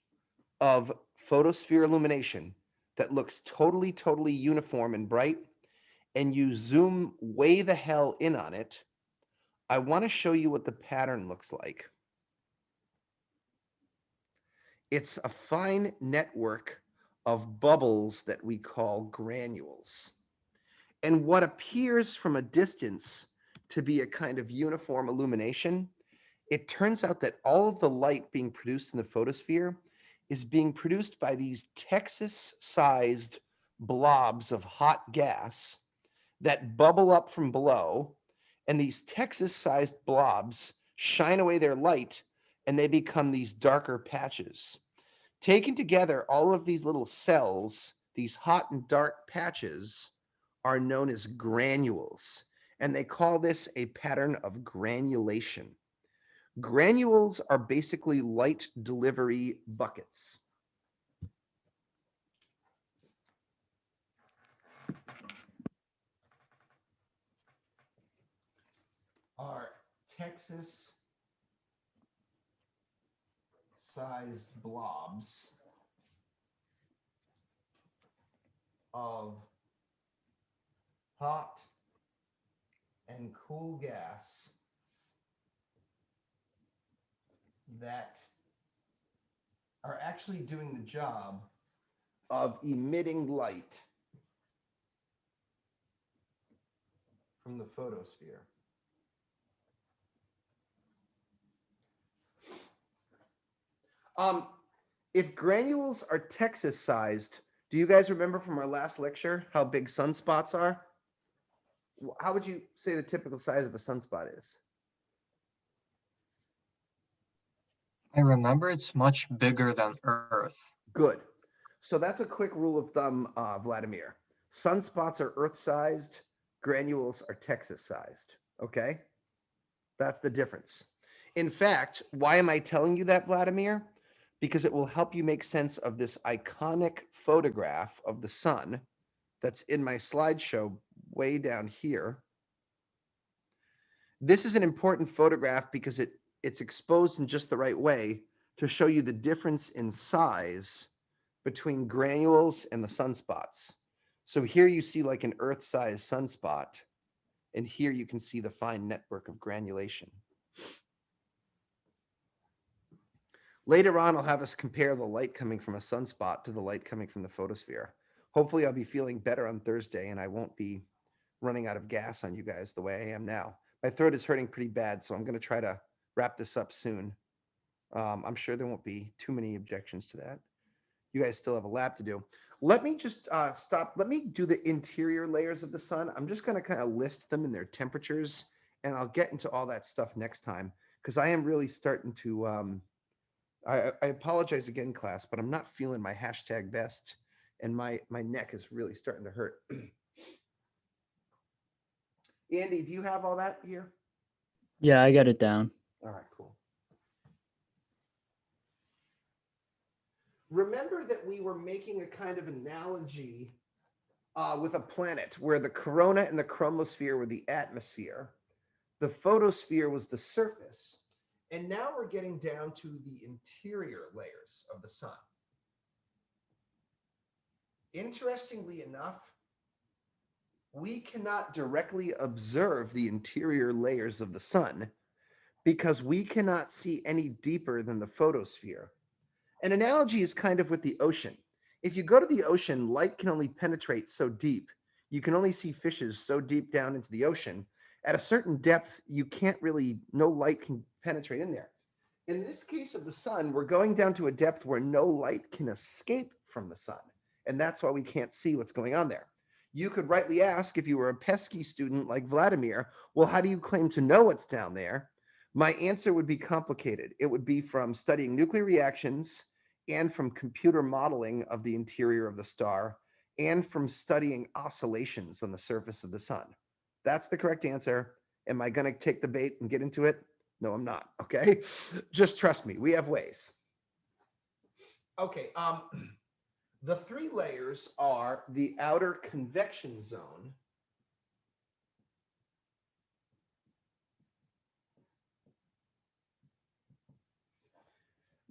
of photosphere illumination that looks totally uniform and bright, and you zoom way the hell in on it, I want to show you what the pattern looks like. It's a fine network of bubbles that we call granules. And what appears from a distance to be a kind of uniform illumination, it turns out that all of the light being produced in the photosphere is being produced by these Texas-sized blobs of hot gas that bubble up from below, and these Texas-sized blobs shine away their light, and they become these darker patches. Taken together, all of these little cells, these hot and dark patches, are known as granules, and they call this a pattern of granulation. Granules are basically light delivery buckets. Are Texas-sized blobs of hot and cool gas that are actually doing the job of emitting light from the photosphere. If granules are Texas-sized, do you guys remember from our last lecture how big sunspots are? How would you say the typical size of a sunspot is? I remember it's much bigger than Earth. Good. So that's a quick rule of thumb, Vladimir. Sunspots are Earth-sized, granules are Texas-sized, okay? That's the difference. In fact, why am I telling you that, Vladimir? Because it will help you make sense of this iconic photograph of the sun that's in my slideshow way down here. This is an important photograph because it's exposed in just the right way to show you the difference in size between granules and the sunspots. So here you see like an Earth-sized sunspot, and here you can see the fine network of granulation. Later on, I'll have us compare the light coming from a sunspot to the light coming from the photosphere. Hopefully, I'll be feeling better on Thursday, and I won't be running out of gas on you guys the way I am now. My throat is hurting pretty bad, so I'm going to try to wrap this up soon. I'm sure there won't be too many objections to that. You guys still have a lab to do. Let me just stop. Let me do the interior layers of the sun. I'm just going to kind of list them in their temperatures, and I'll get into all that stuff next time because I am really starting to I apologize again, class, but I'm not feeling my hashtag best, and my neck is really starting to hurt. Andy, do you have all that here? Yeah, I got it down. All right, cool. Remember that we were making a kind of analogy with a planet where the corona and the chromosphere were the atmosphere, the photosphere was the surface, and now we're getting down to the interior layers of the sun. Interestingly enough, we cannot directly observe the interior layers of the sun because we cannot see any deeper than the photosphere. An analogy is kind of with the ocean. If you go to the ocean, light can only penetrate so deep. You can only see fishes so deep down into the ocean. At a certain depth, you can't really, no light can penetrate in there. In this case of the sun, we're going down to a depth where no light can escape from the sun. And that's why we can't see what's going on there. You could rightly ask, if you were a pesky student like Vladimir, well, how do you claim to know what's down there? My answer would be complicated. It would be from studying nuclear reactions and from computer modeling of the interior of the star and from studying oscillations on the surface of the sun. That's the correct answer. Am I going to take the bait and get into it? No, I'm not. Okay. Just trust me. We have ways. Okay. The three layers are the outer convection zone,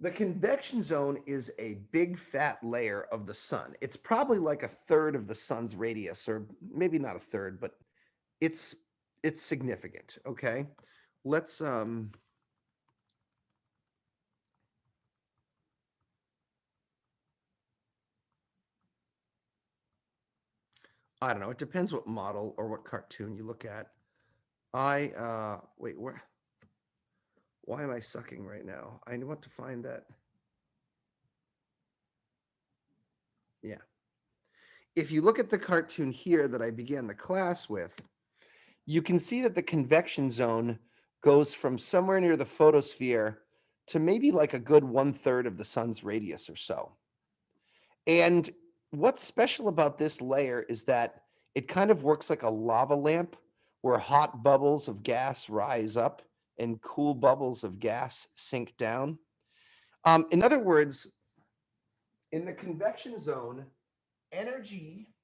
the convection zone is a big fat layer of the sun. It's probably like a third of the sun's radius, or maybe not a third, but it's significant. Okay. Let's I don't know. It depends what model or what cartoon you look at. Wait, why am I sucking right now? I want to find that. Yeah. If you look at the cartoon here that I began the class with, you can see that the convection zone goes from somewhere near the photosphere to maybe like a good 1/3 of the sun's radius or so. And what's special about this layer is that it kind of works like a lava lamp where hot bubbles of gas rise up and cool bubbles of gas sink down. In other words, in the convection zone, energy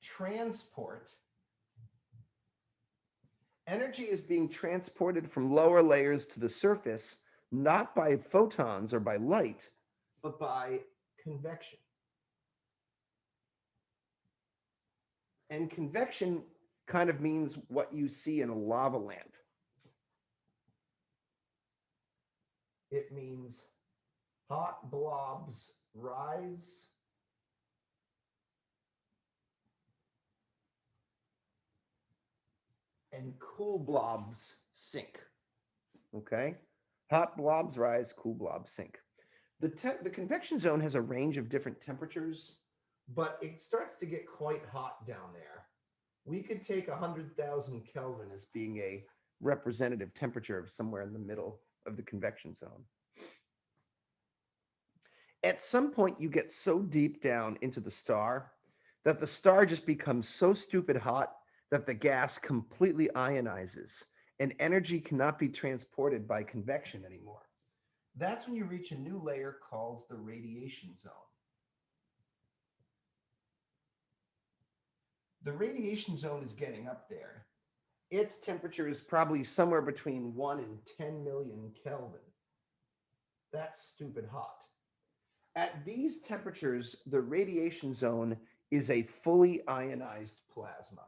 transport, energy is being transported from lower layers to the surface, not by photons or by light, but by convection. And convection kind of means what you see in a lava lamp. It means hot blobs rise and cool blobs sink. Okay? Hot blobs rise, cool blobs sink. The convection zone has a range of different temperatures, but it starts to get quite hot down there. We could take 100,000 Kelvin as being a representative temperature of somewhere in the middle of the convection zone. At some point, you get so deep down into the star that the star just becomes so stupid hot that the gas completely ionizes and energy cannot be transported by convection anymore. That's when you reach a new layer called the radiation zone. The radiation zone is getting up there. Its temperature is probably somewhere between 1 and 10 million Kelvin. That's stupid hot. At these temperatures, the radiation zone is a fully ionized plasma.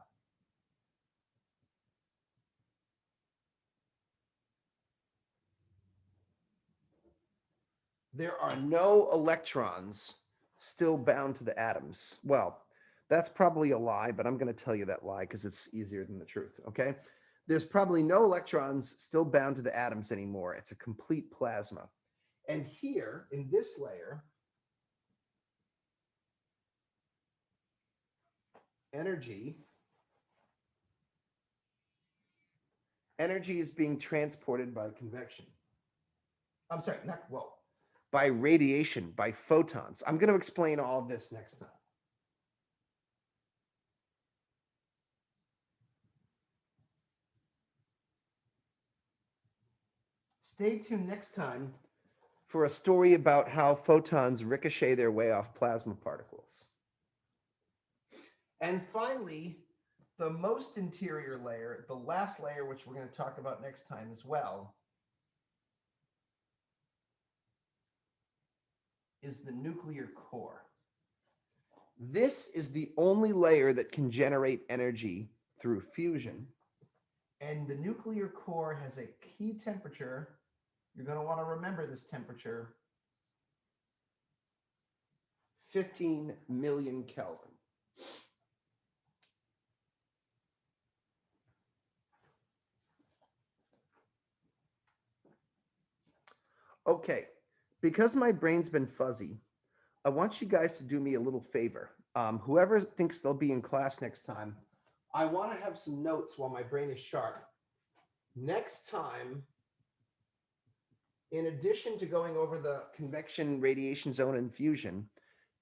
There are no electrons still bound to the atoms. Well, that's probably a lie, but I'm going to tell you that lie because it's easier than the truth, okay? There's probably no electrons still bound to the atoms anymore. It's a complete plasma. And here, in this layer, energy is being transported by convection. I'm sorry, by radiation, by photons. I'm going to explain all of this next time. Stay tuned next time for a story about how photons ricochet their way off plasma particles. And finally, the most interior layer, the last layer, which we're going to talk about next time as well, is the nuclear core. This is the only layer that can generate energy through fusion. And the nuclear core has a key temperature. You're going to want to remember this temperature, 15 million Kelvin. Okay, because my brain's been fuzzy, I want you guys to do me a little favor. Whoever thinks they'll be in class next time, I want to have some notes while my brain is sharp. Next time, in addition to going over the convection, radiation zone, and fusion,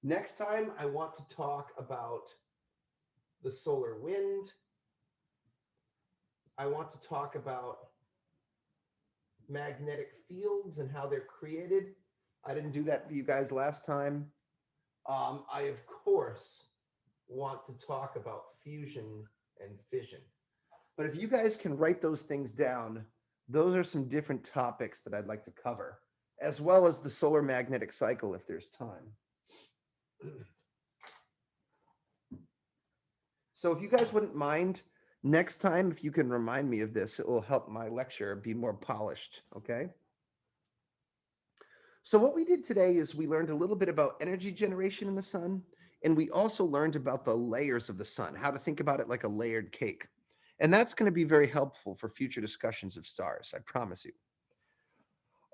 next time I want to talk about the solar wind. I want to talk about magnetic fields and how they're created. I didn't do that for you guys last time. I, of course, want to talk about fusion and fission. But if you guys can write those things down, those are some different topics that I'd like to cover, as well as the solar magnetic cycle if there's time. So if you guys wouldn't mind, next time, if you can remind me of this, it will help my lecture be more polished, okay? So what we did today is we learned a little bit about energy generation in the sun, and we also learned about the layers of the sun, how to think about it like a layered cake. And that's going to be very helpful for future discussions of stars, I promise you.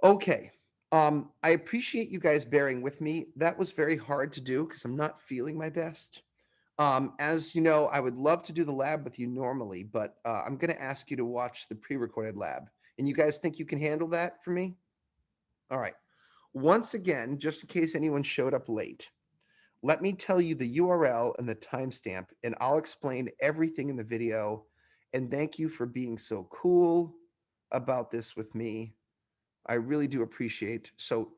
Okay, I appreciate you guys bearing with me. That was very hard to do because I'm not feeling my best. As you know, I would love to do the lab with you normally, but I'm going to ask you to watch the pre-recorded lab. And you guys think you can handle that for me? All right. Once again, just in case anyone showed up late, let me tell you the URL and the timestamp, and I'll explain everything in the video. And thank you for being so cool about this with me. I really do appreciate. So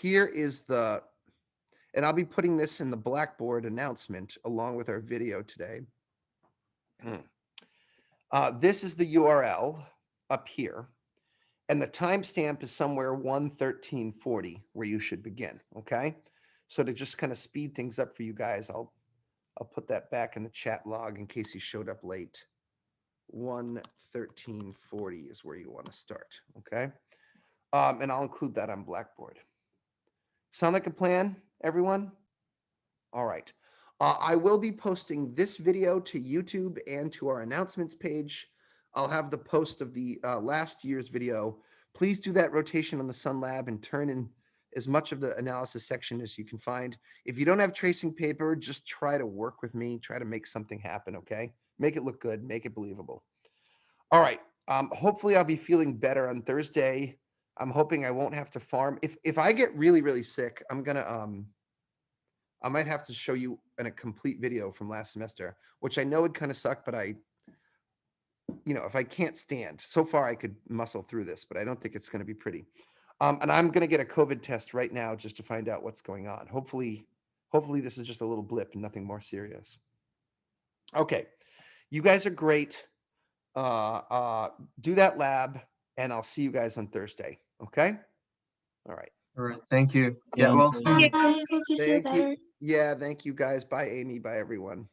here is the, and I'll be putting this in the Blackboard announcement along with our video today. This is the URL up here. And the timestamp is somewhere 1:13:40 where you should begin, okay? So to just kind of speed things up for you guys, I'll put that back in the chat log in case you showed up late. 1:13:40 is where you want to start, okay? And I'll include that on Blackboard. Sound like a plan, everyone? All right. I will be posting this video to YouTube and to our announcements page. I'll have the post of the last year's video. Please do that rotation on the Sun Lab and turn in as much of the analysis section as you can find. If you don't have tracing paper, just try to work with me. Try to make something happen, okay? Make it look good. Make it believable. All right. Hopefully I'll be feeling better on Thursday. I'm hoping I won't have to farm. If I get really, really sick, I'm going to... I might have to show you a complete video from last semester, which I know would kind of suck, but if I can't stand, so far I could muscle through this, but I don't think it's going to be pretty. And I'm going to get a COVID test right now just to find out what's going on. Hopefully this is just a little blip and nothing more serious. Okay, you guys are great. Do that lab, and I'll see you guys on Thursday. Okay? All right. All right, thank you. Get well soon. I hope you feel Thank you. better. Yeah, thank you guys. Bye, Amy. Bye, everyone.